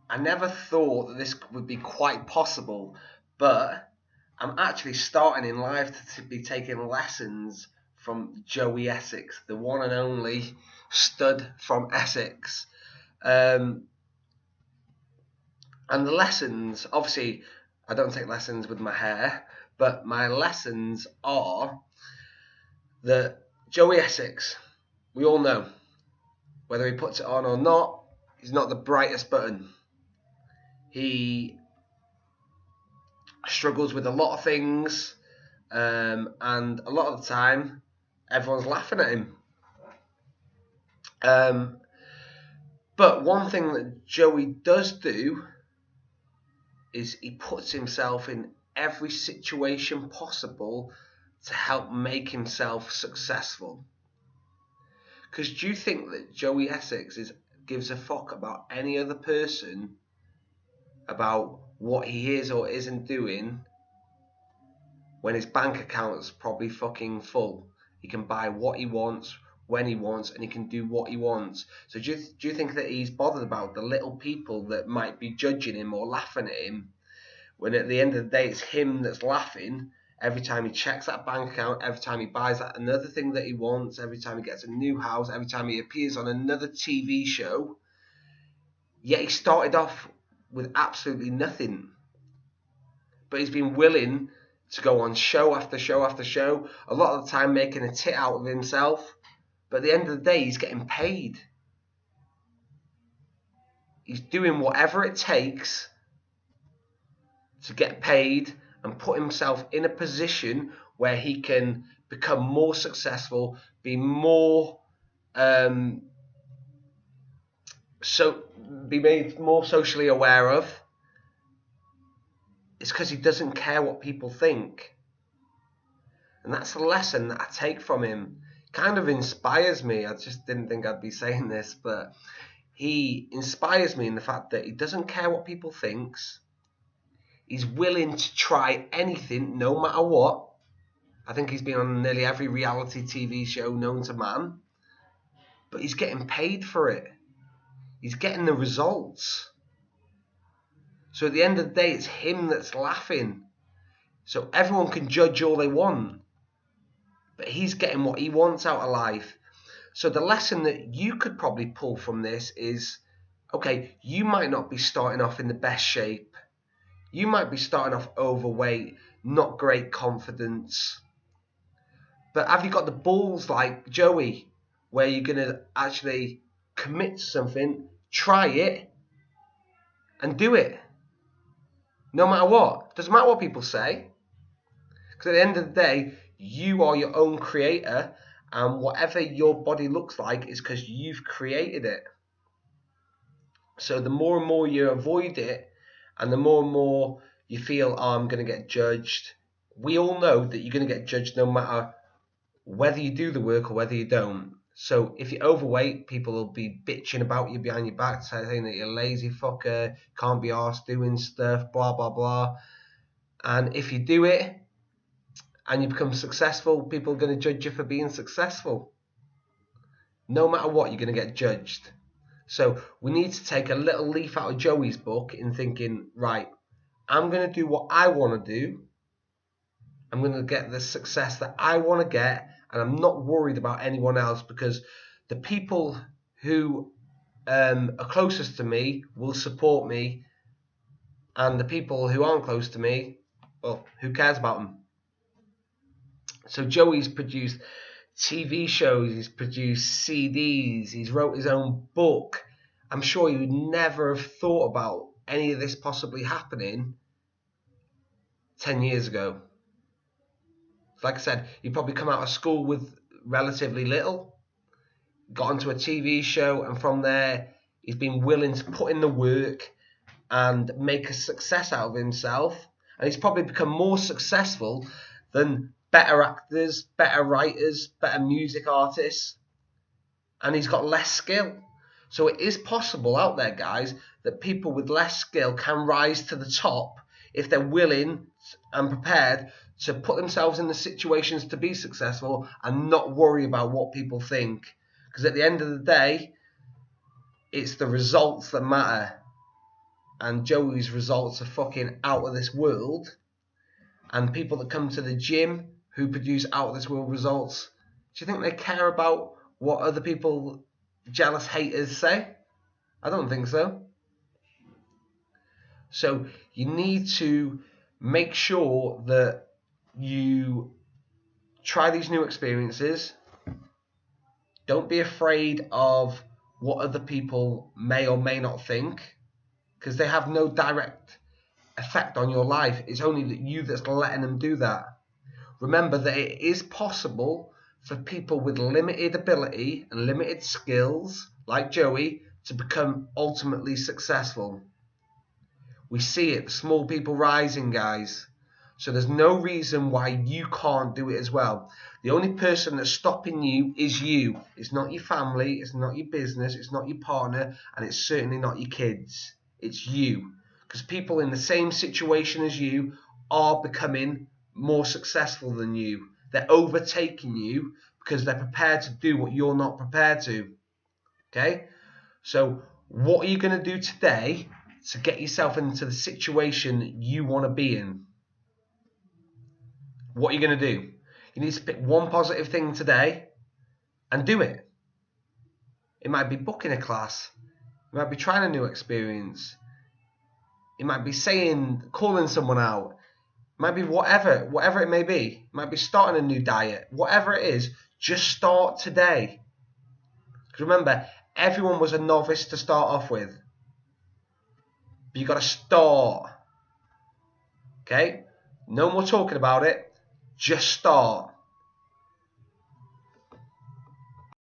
I never thought that this would be quite possible, but I'm actually starting in life to be taking lessons from Joey Essex, the one and only stud from Essex. And the lessons, obviously, I don't take lessons with my hair, but my lessons are that Joey Essex, we all know, whether he puts it on or not, he's not the brightest button. He struggles with a lot of things, and a lot of the time, everyone's laughing at him. But one thing that Joey does do is he puts himself in every situation possible to help make himself successful. Because do you think that Joey Essex gives a fuck about any other person, about what he is or isn't doing, when his bank account's probably fucking full? He can buy what he wants, when he wants, and he can do what he wants. So do you think that he's bothered about the little people that might be judging him or laughing at him, when at the end of the day it's him that's laughing every time he checks that bank account, every time he buys that another thing that he wants, every time he gets a new house, every time he appears on another TV show? Yet he started off with absolutely nothing, but he's been willing to go on show after show after show, a lot of the time making a tit out of himself. But at the end of the day, he's getting paid. He's doing whatever it takes to get paid and put himself in a position where he can become more successful, be more be made more socially aware of. It's because he doesn't care what people think. And that's a lesson that I take from him. Kind of inspires me. I just didn't think I'd be saying this, but he inspires me in the fact that he doesn't care what people think. He's willing to try anything, no matter what. I think he's been on nearly every reality TV show known to man. But he's getting paid for it. He's getting the results. So at the end of the day, it's him that's laughing. So everyone can judge all they want, but he's getting what he wants out of life. So the lesson that you could probably pull from this is, okay, you might not be starting off in the best shape. You might be starting off overweight, not great confidence. But have you got the balls like Joey, where you're going to actually commit to something, try it, and do it? No matter what. Doesn't matter what people say. Because at the end of the day, you are your own creator, and whatever your body looks like is because you've created it. So the more and more you avoid it, and the more and more you feel, oh, I'm going to get judged, we all know that you're going to get judged no matter whether you do the work or whether you don't. So if you're overweight, people will be bitching about you behind your back, saying that you're a lazy fucker, can't be arsed doing stuff, blah, blah, blah. And if you do it and you become successful, people are going to judge you for being successful. No matter what, you're going to get judged. So we need to take a little leaf out of Joey's book in thinking, right, I'm going to do what I want to do. I'm going to get the success that I want to get, and I'm not worried about anyone else, because the people who are closest to me will support me, and the people who aren't close to me, well, who cares about them? So Joey's produced TV shows, he's produced CDs, he's wrote his own book. I'm sure he would never have thought about any of this possibly happening 10 years ago. Like I said, he probably come out of school with relatively little, got onto a TV show, and from there he's been willing to put in the work and make a success out of himself. And he's probably become more successful than better actors, better writers, better music artists. And he's got less skill. So it is possible out there, guys, that people with less skill can rise to the top if they're willing and prepared to put themselves in the situations to be successful and not worry about what people think. Because at the end of the day, it's the results that matter. and Joey's results are fucking out of this world, and people that come to the gym who produce out of this world results, do you think they care about what other people, jealous haters, say? I don't think so. So you need to make sure that you try these new experiences. Don't be afraid of what other people may or may not think, because they have no direct effect on your life. It's only that you that's letting them do that. Remember that it is possible for people with limited ability and limited skills, like Joey, to become ultimately successful. We see it, small people rising, guys. So there's no reason why you can't do it as well. The only person that's stopping you is you. It's not your family, it's not your business, it's not your partner, and it's certainly not your kids. It's you. Because people in the same situation as you are becoming more successful than you. They're overtaking you because they're prepared to do what you're not prepared to. Okay? So what are you going to do today to get yourself into the situation you want to be in? What are you going to do? You need to pick one positive thing today and do it. It might be booking a class. It might be trying a new experience. It might be calling someone out. It might be whatever it may be. It might be starting a new diet. Whatever it is, just start today. Because remember, everyone was a novice to start off with. But you got to start. Okay? No more talking about it. Just start.